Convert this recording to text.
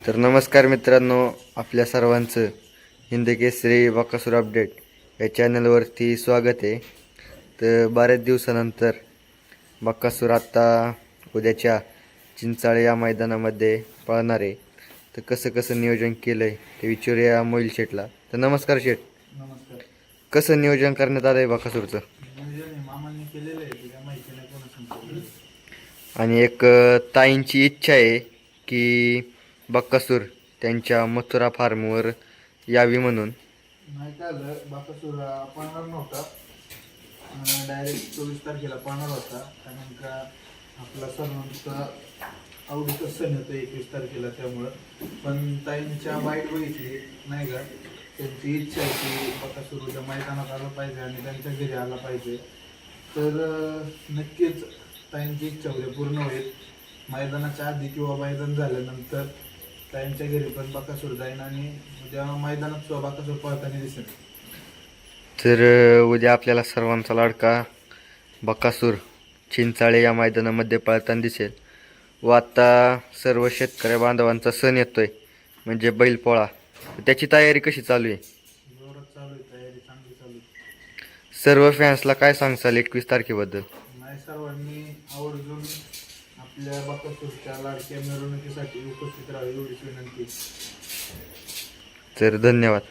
तर नमस्कार मित्रांनो, आपल्या सर्वांचं हिंद केसरी बकासूर अपडेट या चॅनलवरती स्वागत आहे. तर बऱ्याच दिवसानंतर बकासूर आत्ता उद्याच्या चिंचाळे या मैदानामध्ये पळणार आहे. तर कसं कसं नियोजन केलं आहे ते विचारूया मोहिल शेठला. तर नमस्कार शेठ, नमस्कार. कसं नियोजन करण्यात आलं आहे बकासूरचं? नियोजन हे मामांनी केलेलं आहे, तुला माहिती नाही कोणा सांगतो. आणि एक ताईंची इच्छा आहे की बक्कासूर त्यांच्या मथुरा फार्मवर यावी म्हणून. नाही काय झालं, बाकासूर पळणार नव्हता, डायरेक्ट 24 तारखेला पळणार होता. कारण का आपला सर्वांचा आवडीचा सण होता 21 तारखेला, त्यामुळं पण ताईंच्या वाईट बघितली नाही का, त्यांची इच्छा आहे की बाकासूर उद्या मैदानात आलं पाहिजे आणि त्यांच्या घरी आला पाहिजे. तर नक्कीच ताईंची इच्छा उद्या पूर्ण होईल. मैदानाच्या आधी किंवा मैदान झाल्यानंतर ताईंच्या घरी पण बकासूर जाईन आणि उद्या मैदानात सुद्धा बकासूर पळताना दिसेल. तर उद्या आपल्याला सर्वांचा लाडका बकासूर चिंचाळे या मैदानामध्ये पळताना दिसेल. व आता सर्व शेतकरी बांधवांचा सण येतोय म्हणजे बैलपोळा. त्याची तयारी कशी चालू आहे? जोरात चालू आहे, तयारी चांगली चालू आहे. सर्व फॅन्सला काय सांगसाल 21 तारखेबद्दल? नाही, सर्वांनी आवर्जून आपल्या बकासूरच्या लाडक्या मिरवणुकीसाठी उपस्थित राहावे एवढीच विनंती. तर धन्यवाद.